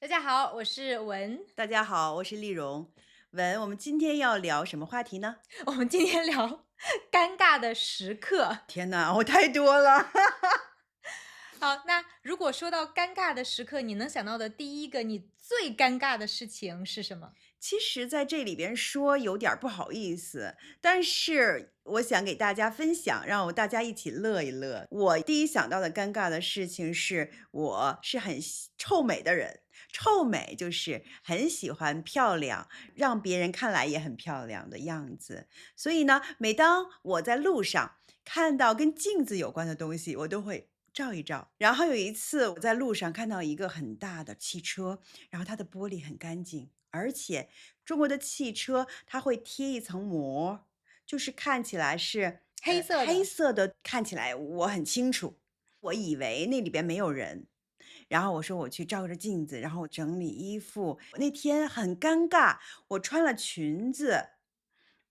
大家好，我是文。大家好，我是丽蓉。我们今天要聊什么话题呢？我们今天聊尴尬的时刻。天哪，我太多了。好，那如果说到尴尬的时刻，你能想到的第一个你最尴尬的事情是什么？其实，在这里边说有点儿不好意思，但是我想给大家分享，让大家一起乐一乐。我第一想到的尴尬的事情是，我是很臭美的人，臭美就是很喜欢漂亮，让别人看来也很漂亮的样子。所以呢，每当我在路上看到跟镜子有关的东西，我都会照一照。然后有一次我在路上看到一个很大的汽车，然后它的玻璃很干净，而且中国的汽车它会贴一层膜，就是看起来是黑色的。黑色的，看起来我很清楚。我以为那里边没有人，然后我说我去照着镜子，然后我整理衣服。那天很尴尬，我穿了裙子，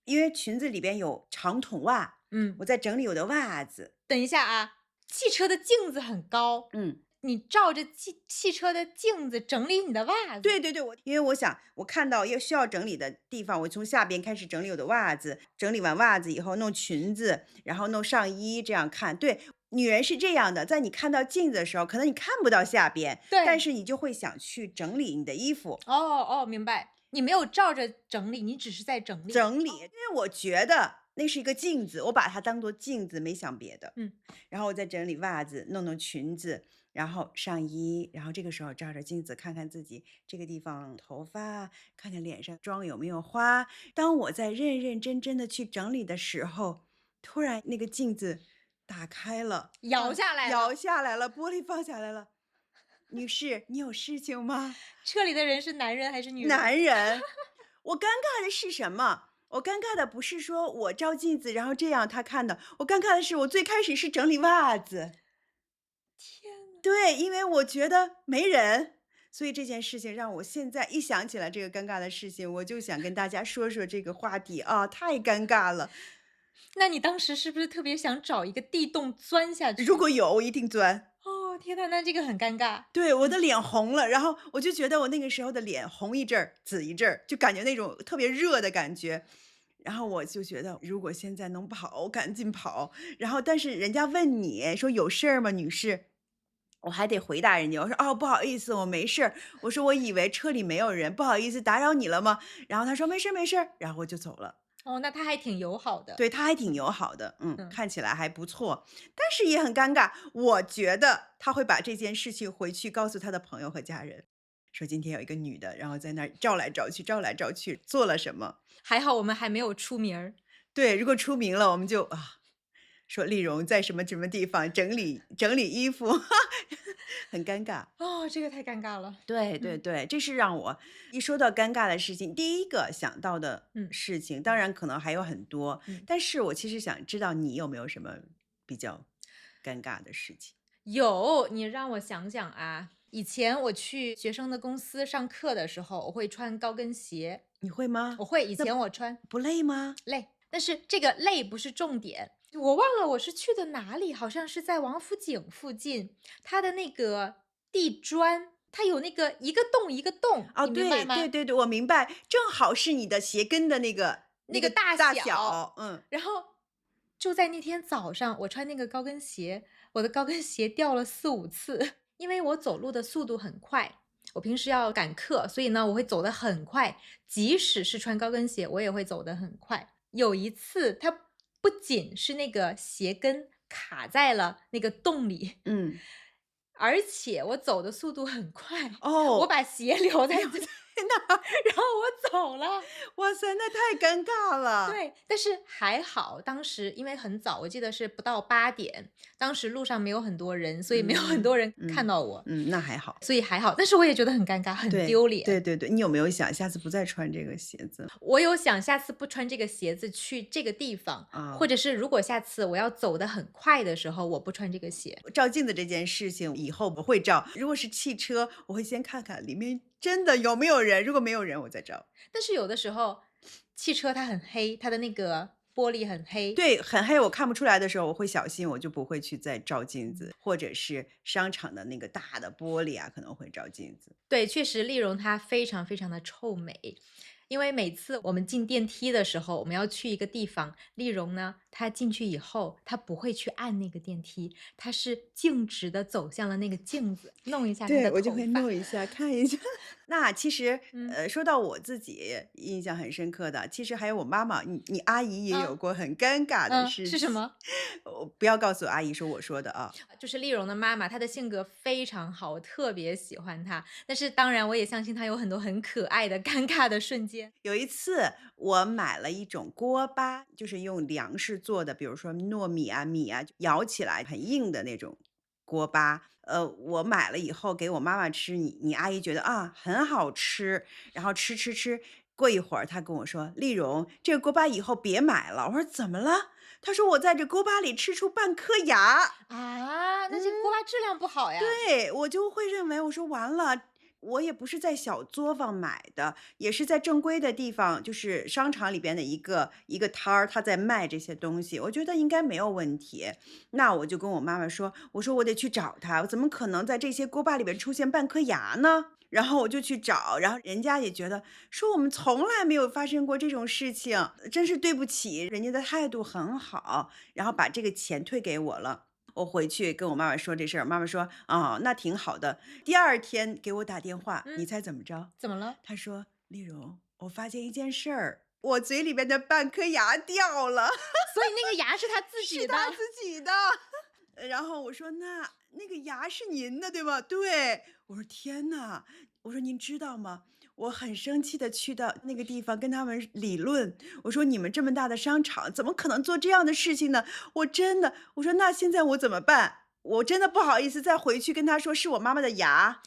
因为裙子里边有长筒袜，嗯，我在整理我的袜子。等一下啊，汽车的镜子很高，嗯，你照着汽车的镜子整理你的袜子。对对对，因为我想我看到需要整理的地方，我从下边开始整理我的袜子，整理完袜子以后弄裙子，然后弄上衣，这样看。对，女人是这样的，在你看到镜子的时候，可能你看不到下边，但对。是你就会想去整理你的衣服。哦哦，明白。你没有照着整理，你只是在整理。整理，因为我觉得那是一个镜子，我把它当做镜子，没想别的。嗯。然后我再整理袜子，弄弄裙子，然后上衣，然后这个时候照着镜子看看自己这个地方头发，看看脸上妆有没有花。当我在认认真真的去整理的时候，突然那个镜子打开了，摇下来摇了。下来了，玻璃放下来了。女士，你有事情吗？车里的人是男人还是女人？男人，我尴尬的是什么？我尴尬的不是说我照镜子，然后这样他看到，我尴尬的是我最开始是整理袜子。天呐。对，因为我觉得没人，所以这件事情让我现在一想起来这个尴尬的事情，我就想跟大家说说这个话题啊，太尴尬了。那你当时是不是特别想找一个地洞钻下去？如果有，我一定钻。哦，天呐，那这个很尴尬。对，我的脸红了，然后我就觉得我那个时候的脸红一阵儿，紫一阵儿，就感觉那种特别热的感觉。然后我就觉得，如果现在能跑，赶紧跑。然后，但是人家问你说有事儿吗，女士？我还得回答人家，我说哦，不好意思，我没事儿。我说我以为车里没有人，不好意思打扰你了吗？然后他说没事儿没事儿，然后我就走了。哦，那他还挺友好的。对，他还挺友好的，嗯。看起来还不错，但是也很尴尬。我觉得他会把这件事情回去告诉他的朋友和家人，说今天有一个女的，然后在那儿照来照去，照来照去，做了什么。还好我们还没有出名儿。对，如果出名了，我们就说丽蓉在什么什么地方整理整理衣服，很尴尬。哦，这个太尴尬了。对对嗯。对，这是让我一说到尴尬的事情，第一个想到的嗯。事情，当然可能还有很多，嗯。但是我其实想知道你有没有什么比较尴尬的事情？有，你让我想想啊，以前我去学生的公司上课的时候，我会穿高跟鞋。你会吗？我会，以那前我穿。不累吗？累，但是这个累不是重点。我忘了我是去的哪里，好像是在王府井附近，它的那个地砖，它有那个一个洞一个洞，哦，你明白对对吗？对对，我明白，正好是你的鞋跟的那个那个大大小。小，嗯。然后就在那天早上，我穿那个高跟鞋，我的高跟鞋掉了4、5次，因为我走路的速度很快。我平时要赶课，所以呢，我会走得很快，即使是穿高跟鞋，我也会走得很快。有一次，它不仅是那个鞋跟卡在了那个洞里，嗯，而且我走的速度很快，我哦，把鞋留在这，留在那儿，然后我走了。哇塞，那太尴尬了。对，但是还好，当时因为很早，我记得是不到8点，当时路上没有很多人，所以没有很多人看到我，那还好。所以还好。但是我也觉得很尴尬，很对，丢脸。对对对，你有没有想下次不再穿这个鞋子？我有想下次不穿这个鞋子去这个地方，或啊，者是如果下次我要走得很快的时候，我不穿这个鞋。照镜子这件事情以后不会照，如果是汽车，我会先看看里面真的有没有人，如果没有人我再照。但是有的时候，汽车它很黑，它的那个玻璃很黑。对，很黑，我看不出来的时候，我会小心，我就不会去再照镜子，或者是商场的那个大的玻璃啊，可能会照镜子。对，确实丽蓉她非常非常的臭美。因为每次我们进电梯的时候，我们要去一个地方，丽蓉呢，她进去以后，她不会去按那个电梯，她是径直的走向了那个镜子，弄一下她对，的我就会头发。弄一下，看一下。那其实，嗯，说到我自己印象很深刻的，其实还有我妈妈，你阿姨也有嗯，过很尴尬的嗯，事情。是什么？我不要告诉阿姨说我说的啊。就是丽蓉的妈妈，她的性格非常好，我特别喜欢她。但是当然我也相信她有很多很可爱的尴尬的瞬间。有一次我买了一种锅巴，就是用粮食做的，比如说糯米啊、米啊，咬起来很硬的那种锅巴。我买了以后给我妈妈吃，你阿姨觉得啊很好吃，然后吃。过一会儿，她跟我说：“丽蓉，这个锅巴以后别买了。”我说：“怎么了？”她说：“我在这锅巴里吃出半颗牙。”啊，那这个锅巴质量不好呀。对，我就会认为，我说完了，我也不是在小作坊买的，也是在正规的地方，就是商场里边的一个摊儿，他在卖这些东西，我觉得应该没有问题。那我就跟我妈妈说，我说我得去找他，我怎么可能在这些锅巴里边出现半颗牙呢？然后我就去找，然后人家也觉得说我们从来没有发生过这种事情，真是对不起，人家的态度很好，然后把这个钱退给我了。我回去跟我妈妈说这事儿，妈妈说：“啊，那挺好的。”第二天给我打电话，你嗯，猜怎么着？怎么了？她说：“丽蓉，我发现一件事儿，我嘴里边的半颗牙掉了。”所以那个牙是她自己的。是她自己的。然后我说：“那个牙是您的，对吗？”对。我说：“天呐，我说您知道吗？我很生气的去到那个地方跟他们理论，我说你们这么大的商场，怎么可能做这样的事情呢？我真的，我说那现在我怎么办？我真的不好意思再回去跟他说是我妈妈的牙。”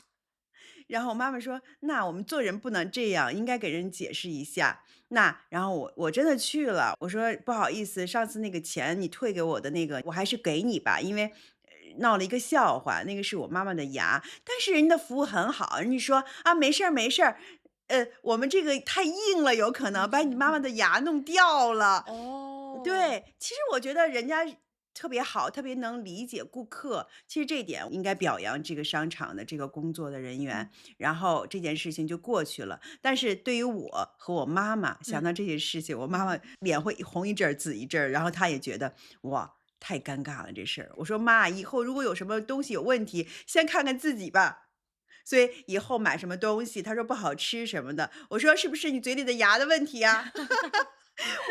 然后我妈妈说：“那我们做人不能这样，应该给人解释一下。”然后我真的去了，我说：“不好意思，上次那个钱你退给我的那个，我还是给你吧，因为闹了一个笑话，那个是我妈妈的牙。”但是人家的服务很好，人家说：“啊，没事儿没事儿，我们这个太硬了，有可能把你妈妈的牙弄掉了。”哦。对，其实我觉得人家特别好，特别能理解顾客。其实这一点应该表扬这个商场的这个工作的人员，嗯然后这件事情就过去了。但是对于我和我妈妈想嗯到这件事情，我妈妈脸会红一阵儿紫一阵儿，然后她也觉得哇。太尴尬了这事儿，我说妈，以后如果有什么东西有问题，先看看自己吧。所以以后买什么东西，她说不好吃什么的，我说是不是你嘴里的牙的问题呀？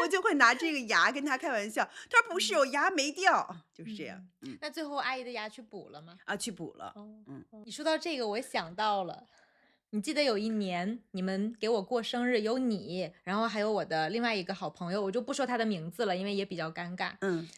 我就会拿这个牙跟他开玩笑，他说不是，我牙没掉，就是这样。嗯，那最后阿姨的牙去补了吗？啊，去补了。哦，嗯你说到这个，我想到了，你记得有一年你们给我过生日，有你，然后还有我的另外一个好朋友，我就不说他的名字了，因为也比较尴尬。嗯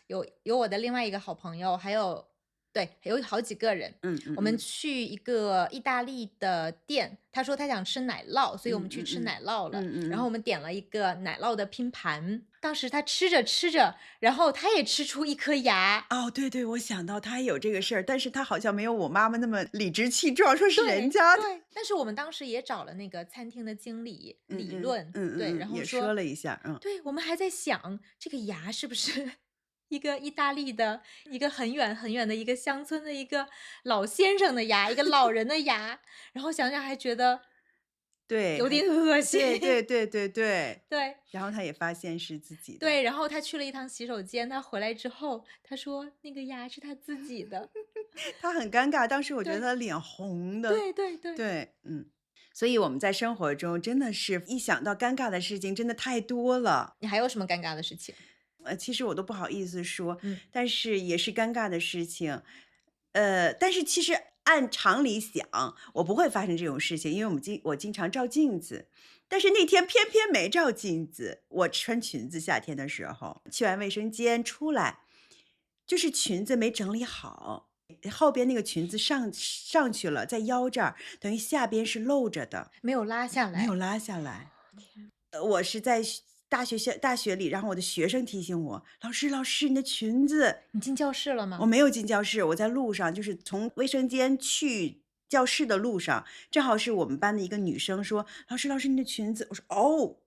有我的另外一个好朋友，还有对，有好几个人，我们嗯嗯嗯去一个意大利的店，他说他想吃奶酪，所以我们去吃嗯嗯嗯奶酪了。嗯嗯嗯，然后我们点了一个奶酪的拼盘，当时他吃着吃着，然后他也吃出一颗牙。哦，对对，我想到他也有这个事儿，但是他好像没有我妈妈那么理直气壮，说是人对家的。对，但是我们当时也找了那个餐厅的经理嗯理论，对，然后也说说，了一下。对，我们还在想这个牙是不是一个意大利的一个很远很远的一个乡村的一个老先生的牙，一个老人的牙，然后想想还觉得对，有点恶心。对对对对对，对然后他也发现是自己的。对，然后他去了一趟洗手间，他回来之后，他说那个牙是他自己的。他很尴尬，当时我觉得对他脸红的。对对对，对，所以我们在生活中真的是一想到尴尬的事情真的太多了。你还有什么尴尬的事情？其实我都不好意思说，嗯但是也是尴尬的事情。但是其实按常理想，我不会发生这种事情，因为我经常照镜子。但是那天偏偏没照镜子，我穿裙子，夏天的时候去完卫生间出来，就是裙子没整理好，后边那个裙子上去了，在腰这儿，等于下边是露着的，没有拉下来。没有拉下来。我是在大学里，然后我的学生提醒我：“老师，你的裙子。”你进教室了吗？我没有进教室，我在路上，就是从卫生间去教室的路上，正好是我们班的一个女生说：“老师，你的裙子。”我说：“哦。”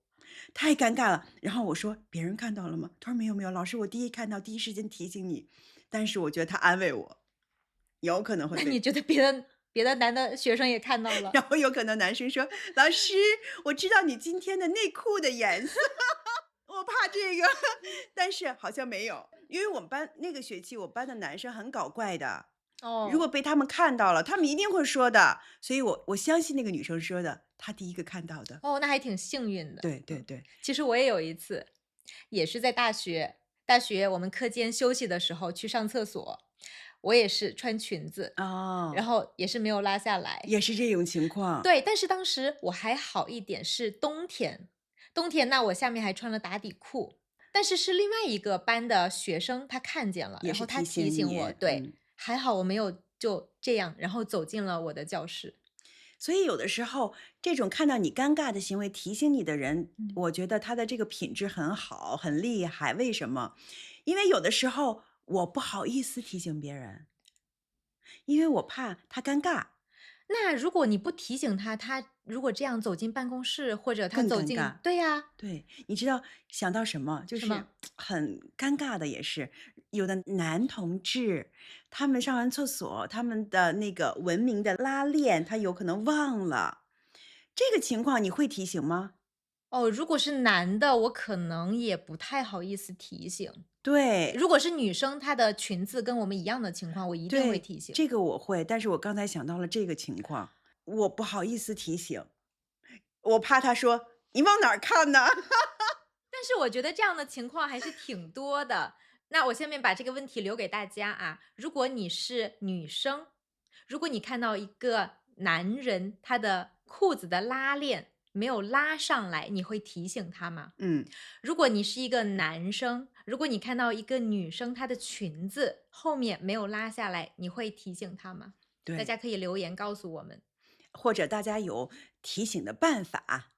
太尴尬了。然后我说：“别人看到了吗？”他说：“没有没有，老师我第一看到，第一时间提醒你。”但是我觉得他安慰我，有可能会被那你觉得别的男的学生也看到了？然后有可能男生说：“老师，我知道你今天的内裤的颜色。”我怕这个，但是好像没有，因为我们班那个学期我们班的男生很搞怪的，如果哦，被他们看到了，他们一定会说的，所以我相信那个女生说的，她第一个看到的。哦，那还挺幸运的。嗯，对对对，其实我也有一次，也是在大学我们课间休息的时候去上厕所，我也是穿裙子，然哦，后也是没有拉下来。也是这种情况，对，但是当时我还好一点，是冬天，冬天那我下面还穿了打底裤，但是是另外一个班的学生，他看见了，然后他也是提提醒我，醒你，对，还好我没有就这样，然后走进了我的教室。所以有的时候这种看到你尴尬的行为提醒你的人，嗯。我觉得他的这个品质很好，很厉害。为什么？因为有的时候我不好意思提醒别人，因为我怕他尴尬，那如果你不提醒他，他如果这样走进办公室，或者他走进更尴尬。对呀，对，你知道想到什么？就是什么？很尴尬的，也是有的男同志，他们上完厕所，他们的那个文明的拉链，他有可能忘了。这个情况你会提醒吗？哦，如果是男的，我可能也不太好意思提醒。对，如果是女生，她的裙子跟我们一样的情况，我一定会对，提醒。这个我会，但是我刚才想到了这个情况，我不好意思提醒，我怕他说你往哪儿看呢？但是我觉得这样的情况还是挺多的。那我下面把这个问题留给大家啊，如果你是女生，如果你看到一个男人他的裤子的拉链没有拉上来，你会提醒他吗？嗯，如果你是一个男生，如果你看到一个女生她的裙子后面没有拉下来，你会提醒她吗？大对。家可以留言告诉我们。或者大家有提醒的办法，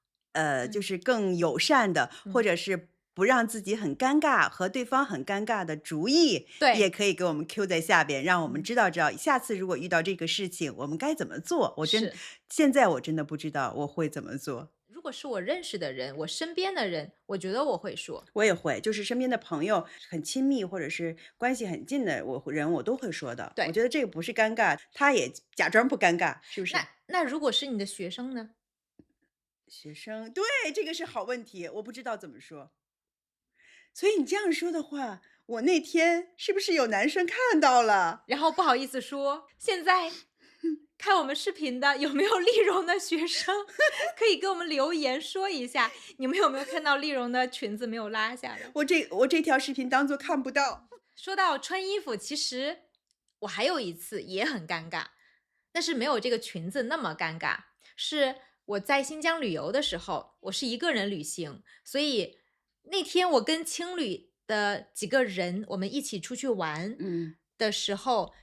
就嗯是更友善的，或嗯，者是不让自己很尴尬和对方很尴尬的主意，也对，可以给我们 Q 在下边，让我们嗯，知道，下次如果遇到这个事情，我们该怎么做。是。现在我真的不知道我会怎么做。如果是我认识的人，我身边的人，我觉得我会说。我也会，就是身边的朋友很亲密或者是关系很近的我都会说的。我对，觉得这个不是尴尬，他也假装不尴尬，是不那是？那如果是你的学生呢？学生，对，这个是好问题，我不知道怎么说。所以你这样说的话，我那天是不是有男生看到了？然后不好意思说，现在看我们视频的有没有丽蓉的学生，可以给我们留言说一下，你们有没有看到丽蓉的裙子没有拉下来？我这条视频当做看不到。说到穿衣服，其实我还有一次也很尴尬，但是没有这个裙子那么尴尬。是我在新疆旅游的时候，我是一个人旅行，所以那天我跟青旅的几个人，我们一起出去玩嗯，的时候，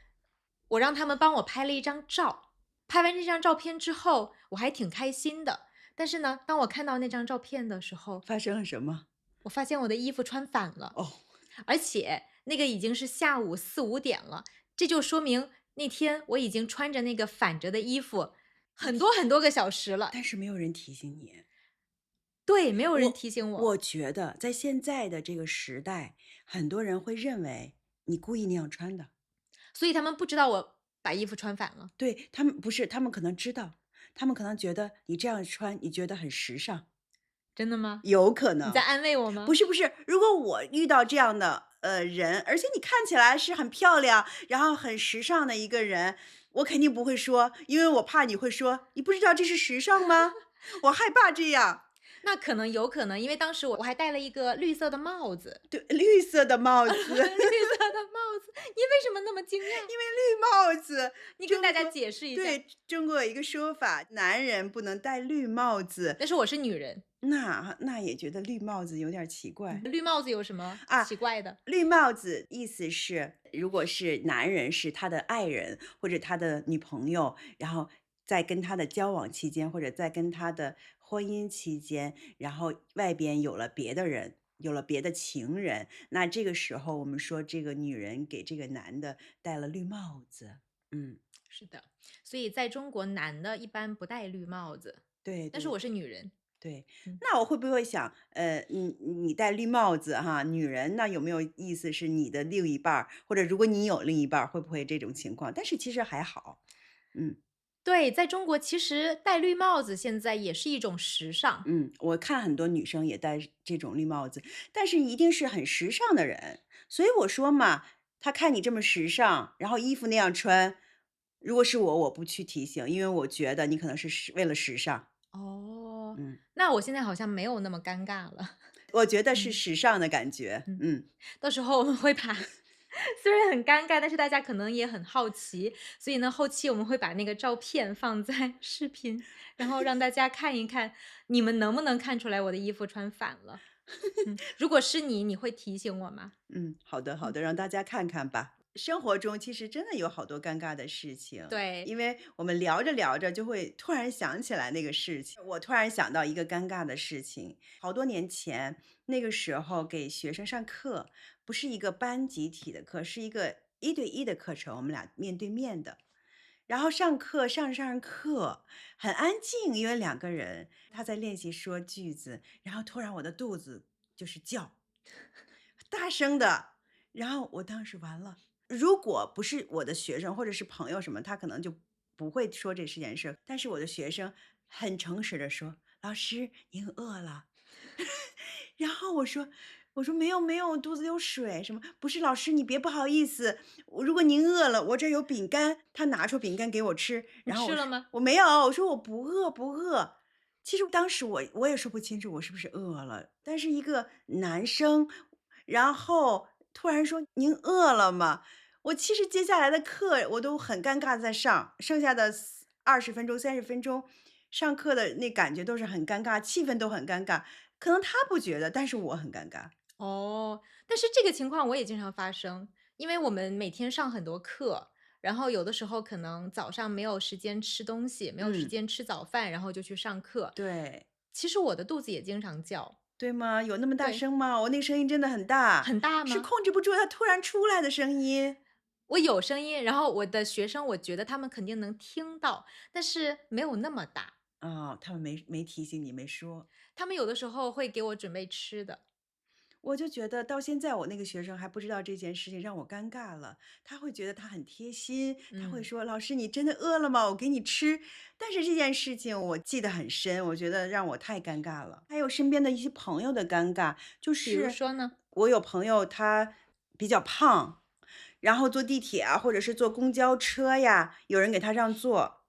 我让他们帮我拍了一张照。拍完这张照片之后，我还挺开心的。但是呢，当我看到那张照片的时候，发生了什么？我发现我的衣服穿反了。哦，而且那个已经是下午4、5点了，这就说明那天我已经穿着那个反着的衣服很多很多个小时了。但是没有人提醒你。对，没有人我提醒我，我觉得在现在的这个时代，很多人会认为你故意那样穿的。所以他们不知道我把衣服穿反了。对，他们不是，他们可能知道，他们可能觉得你这样穿，你觉得很时尚。真的吗？有可能。你在安慰我吗？不是不是，如果我遇到这样的，人，而且你看起来是很漂亮，然后很时尚的一个人，我肯定不会说，因为我怕你会说：“你不知道这是时尚吗？”我害怕这样。那可能有可能，因为当时我还戴了一个绿色的帽子，对，绿色的帽子，绿色的帽子，你为什么那么惊讶？绿帽子，你跟大家中国解释一下。对，中国有一个说法，男人不能戴绿帽子，但是我是女人，那也觉得绿帽子有点儿奇怪。绿帽子有什么啊，奇怪的？绿帽子意思是，如果是男人是他的爱人或者他的女朋友，然后在跟他的交往期间，或者在跟他的婚姻期间，然后外边有了别的人，有了别的情人，那这个时候我们说这个女人给这个男的戴了绿帽子。嗯，是的，所以在中国男的一般不戴绿帽子，但是对对，我是女人，对，嗯。那我会不会想，你戴绿帽子哈，女人那有没有意思是你的另一半儿，或者如果你有另一半儿，会不会这种情况？但是其实还好，嗯对，在中国其实戴绿帽子现在也是一种时尚。我看很多女生也戴这种绿帽子，但是一定是很时尚的人，所以我说嘛，他看你这么时尚，然后衣服那样穿，如果是我，我不去提醒，因为我觉得你可能是为了时尚，哦，嗯，那我现在好像没有那么尴尬了。我觉得是嗯时尚的感觉，嗯，到时候我们会把虽然很尴尬，但是大家可能也很好奇，所以呢，后期我们会把那个照片放在视频，然后让大家看一看，你们能不能看出来我的衣服穿反了？如果是你，你会提醒我吗？好的好嗯，的，让大家看看吧。生活中其实真的有好多尴尬的事情，对，因为我们聊着聊着就会突然想起来那个事情。我突然想到一个尴尬的事情，好多年前，那个时候给学生上课，不是一个班集体的课，是一个一对一的课程，我们俩面对面的。然后上课上着课，很安静，因为两个人他在练习说句子，然后突然我的肚子就是叫，大声的，然后我当时完了，如果不是我的学生或者是朋友什么，他可能就不会说这件事，但是我的学生很诚实的说：“老师，您饿了。”然后我说没有没有，我肚子有水什么，不是老师你别不好意思，如果您饿了，我这儿有饼干，他拿出饼干给我吃，你然后我说吃了吗？我没有，我说我不饿不饿。其实当时我也说不清楚我是不是饿了，但是一个男生，然后突然说您饿了吗？我其实接下来的课我都很尴尬地在上，剩下的20分钟、30分钟，上课的那感觉都是很尴尬，气氛都很尴尬。可能他不觉得，但是我很尴尬。哦，但是这个情况我也经常发生，因为我们每天上很多课，然后有的时候可能早上没有时间吃东西，没有时嗯，间吃早饭，然后就去上课。对，其实我的肚子也经常叫，对吗？有那么大对，声吗？我那个声音真的很大，很大是吗？控制不住它突然出来的声音。我有声音，然后我的学生我觉得他们肯定能听到，但是没有那么大。他们没提醒你，没说。他们有的时候会给我准备吃的。我就觉得到现在我那个学生还不知道这件事情，让我尴尬了。他会觉得他很贴心，他会嗯，说：“老师，你真的饿了吗？我给你吃。”但是这件事情我记得很深，我觉得让我太尴尬了。还有身边的一些朋友的尴尬，就比如是说呢？我有朋友他比较胖，然后坐地铁啊，或者是坐公交车呀，有人给他让座，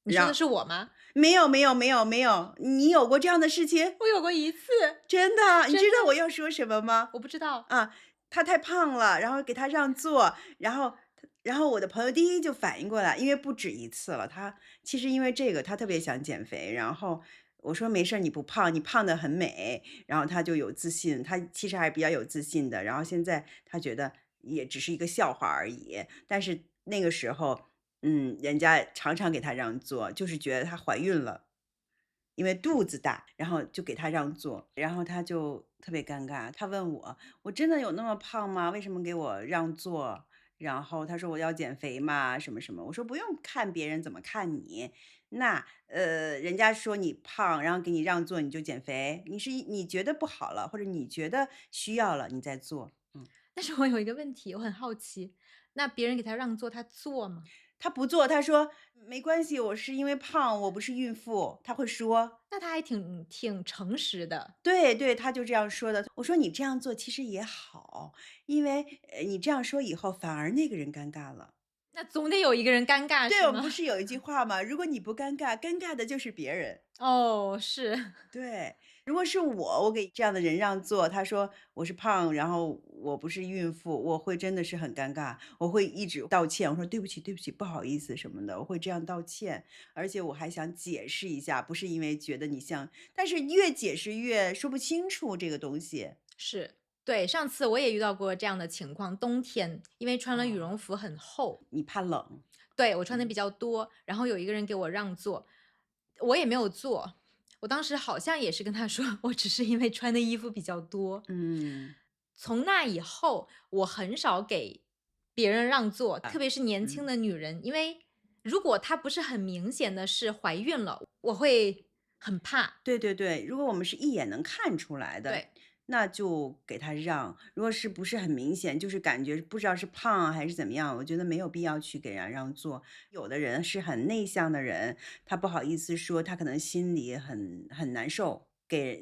你说的是我吗？没有没有没有没有，你有过这样的事情？我有过一次，真的，你知道我真的，要说什么吗？我不知道。啊，他太胖了，然后给他让座，然后我的朋友第一就反应过来，因为不止一次了，他其实因为这个他特别想减肥，然后我说没事儿，你不胖，你胖得很美，然后他就有自信，他其实还是比较有自信的，然后现在他觉得也只是一个笑话而已，但是那个时候，人家常常给他让座，就是觉得她怀孕了。因为肚子大，然后就给他让座，然后他就特别尴尬，他问我：“我真的有那么胖吗？为什么给我让座？”然后他说：“我要减肥嘛，什么什么。”我说：“不用看别人怎么看你，那人家说你胖，然后给你让座，你就减肥，你觉得不好了，或者你觉得需要了，你再做。”但是我有一个问题，我很好奇，那别人给他让座，他坐吗？他不做，他说：“没关系，我是因为胖，我不是孕妇。”他会说。那他还挺诚实的。对对，他就这样说的。我说你这样做其实也好，因为你这样说以后反而那个人尴尬了。那总得有一个人尴尬对，是吗？我们不是有一句话吗？如果你不尴尬，尴尬的就是别人。哦，是。对，如果是我给这样的人让座，他说我是胖，然后我不是孕妇，我会真的是很尴尬，我会一直道歉，我说对不起，对不起，不好意思什么的，我会这样道歉，而且我还想解释一下，不是因为觉得你像，但是越解释越说不清楚这个东西。是，对，上次我也遇到过这样的情况，冬天，因为穿了羽哦，绒服很厚，你怕冷，对，我穿的比嗯较多，然后有一个人给我让座，我也没有坐。我当时好像也是跟他说，我只是因为穿的衣服比较多。嗯从那以后，我很少给别人让座，特别是年轻嗯的女人，因为如果她不是很明显的是怀孕了，我会很怕。对对对，如果我们是一眼能看出来的，对，那就给他让。如果是不是很明显，就是感觉不知道是胖啊还是怎么样，我觉得没有必要去给人让座。有的人是很内向的人，他不好意思说，他可能心里很难受。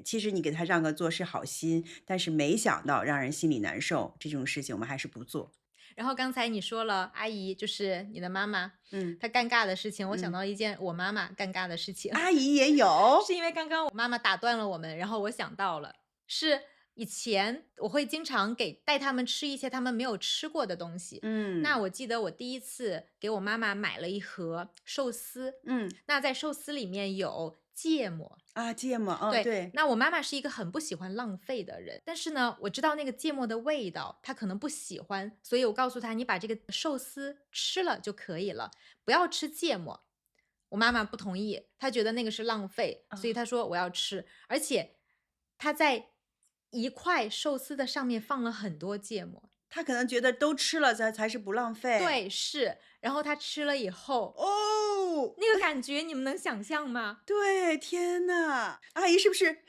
其实你给他让个座是好心，但是没想到让人心里难受，这种事情我们还是不做。然后刚才你说了阿姨，就是你的妈妈，嗯她尴尬的事情，我想嗯，到一件我妈妈尴尬的事情。阿姨也是有，因为刚刚我妈妈打断了我们，然后我想到了，是以前我会经常带他们吃一些他们没有吃过的东西。那嗯我记得我第一次给我妈妈买了一盒寿司，嗯那在寿司里面有芥末。啊，芥末，哦，对，对，那我妈妈是一个很不喜欢浪费的人，但是呢，我知道那个芥末的味道，她可能不喜欢，所以我告诉她，你把这个寿司吃了就可以了，不要吃芥末。我妈妈不同意，她觉得那个是浪费，所以啊，她说我要吃，而且她在一块寿司的上面放了很多芥末。他可能觉得都吃了才是不浪费。对，是，然后她吃了以后，哦，那个感觉你们能想象吗？对，天呐，阿姨是不是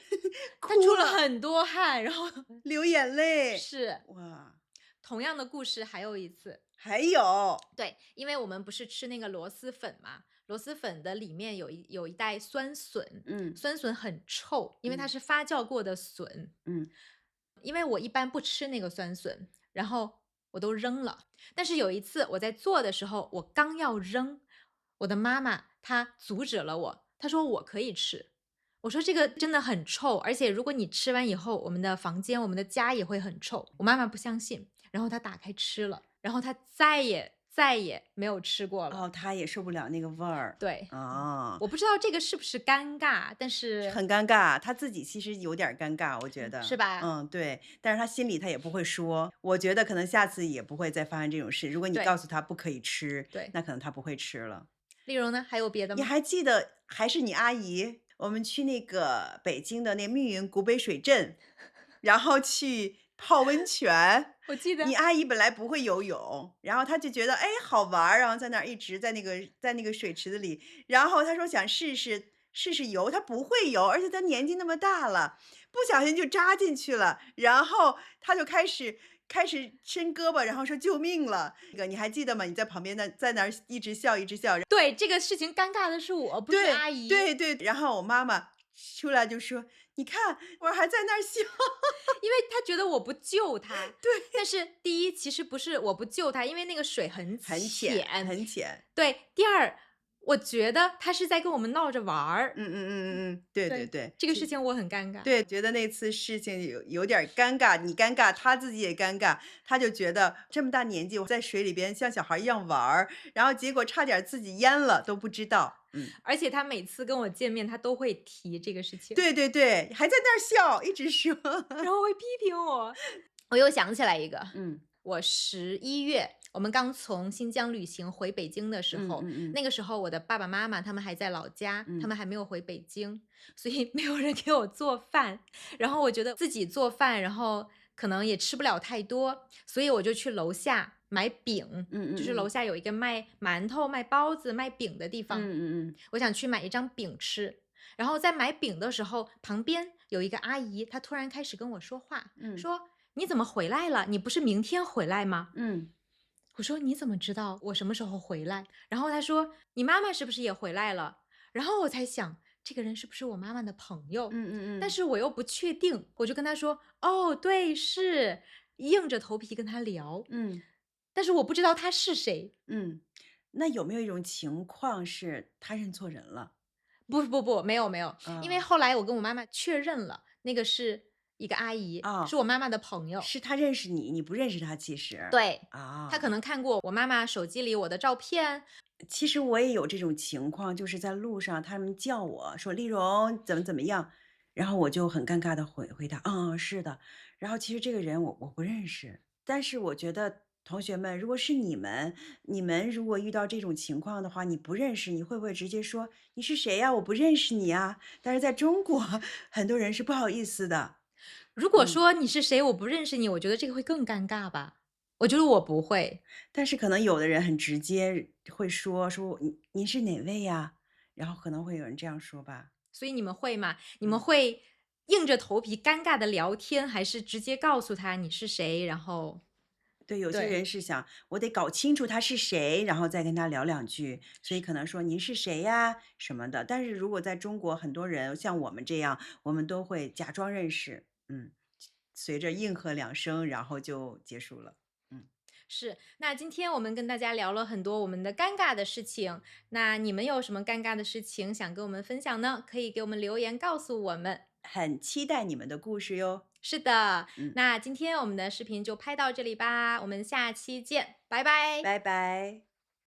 她出哭了，了很多汗，然后流眼泪？是哇，同样的故事还有一次。还有，对，因为我们不是吃那个螺蛳粉嘛，螺蛳粉的里面有一袋酸笋，嗯酸笋很臭，因为它嗯是发酵过的笋。嗯因为我一般不吃那个酸笋，然后我都扔了。但是有一次我在做的时候，我刚要扔，我的妈妈她阻止了我，她说我可以吃。我说这个真的很臭，而且如果你吃完以后，我们的房间、我们的家也会很臭。我妈妈不相信，然后她打开吃了，然后她再也没有吃过了。哦，他也受不了那个味儿，对，哦，我不知道这个是不是尴尬，但是很尴尬，他自己其实有点儿尴尬，我觉得，是吧？嗯，对，但是他心里他也不会说，我觉得可能下次也不会再发生这种事。如果你对告诉他不可以吃，对，那可能他不会吃了。丽蓉呢？还有别的吗？你还记得还是你阿姨，我们去那个北京的那密云古北水镇，然后去泡温泉。我记得你阿姨本来不会游泳，然后她就觉得哎好玩儿，然后在那儿一直在那个水池子里，然后她说想试试游，她不会游，而且她年纪那么大了，不小心就扎进去了，然后她就开始伸胳膊，然后说救命了。那个你还记得吗？你在旁边在那儿一直笑一直笑，对，这个事情尴尬的是我，不是对阿姨。对对，然后我妈妈出来就说：“你看，我还在那儿笑。”因为他觉得我不救他。对。但是第一，其实不是我不救他，因为那个水很很浅，浅。很浅。对。第二，我觉得他是在跟我们闹着玩儿。嗯嗯嗯嗯嗯，对对对，对，这个事情我很尴尬。对，觉得那次事情有点儿尴尬，你尴尬，他自己也尴尬，他就觉得这么大年纪，我在水里边像小孩儿一样玩儿，然后结果差点儿自己淹了都不知道。嗯，而且他每次跟我见面，他都会提这个事情，对对对，还在那儿笑，一直说。然后会批评我。我又想起来一个，嗯我11月我们刚从新疆旅行回北京的时候，嗯嗯嗯那个时候我的爸爸妈妈他们还在老家，他嗯们还没有回北京，所以没有人给我做饭。然后我觉得自己做饭，然后可能也吃不了太多，所以我就去楼下买饼，就是楼嗯嗯嗯下有一个卖馒头、卖包子、卖饼的地嗯方，嗯嗯我想去买一张饼吃。然后在买饼的时候，旁边有一个阿姨，她突然开始跟我说话，嗯说：“你怎么回来了？你不是明天回来吗？”嗯我说：“你怎么知道我什么时候回来？”然后她说：“你妈妈是不是也回来了？”然后我才想，这个人是不是我妈妈的朋友？嗯嗯嗯，但是我又不确定，我就跟她说：“哦，对，是。”硬着头皮跟她聊，嗯但是我不知道她是谁。嗯，那有没有一种情况是他认错人了？不不不，没有没有，因为啊后来我跟我妈妈确认了，那个是一个阿姨，啊，是我妈妈的朋友。是他认识你，你不认识他其实。对，她可啊，能看过我妈妈手机里我的照片。其实我也有这种情况，就是在路上他们叫我说：“丽蓉怎么怎么样？”然后我就很尴尬的回答：“嗯，是的。”然后其实这个人我不认识，但是我觉得同学们，如果是你们如果遇到这种情况的话，你不认识，你会不会直接说：“你是谁呀？我不认识你呀。”但是在中国，很多人是不好意思的。如果嗯。说你是谁，我不认识你，我觉得这个会更尴尬吧？我觉得我不会。但是可能有的人很直接会说：“您是哪位呀？”然后可能会有人这样说吧。所以你们会吗？你们嗯。会硬着头皮尴尬的聊天，还是直接告诉他你是谁，然后对，有些对。人是想我得搞清楚他是谁，然后再跟他聊两句，所以可能说您是谁呀什么的。但是如果在中国，很多人像我们这样，我们都会假装认识，随着应和两声，然后就结束了。嗯，是，那今天我们跟大家聊了很多我们的尴尬的事情，那你们有什么尴尬的事情想跟我们分享呢？可以给我们留言告诉我们。很期待你们的故事哟。是的，嗯，那今天我们的视频就拍到这里吧，我们下期见，拜拜。拜拜。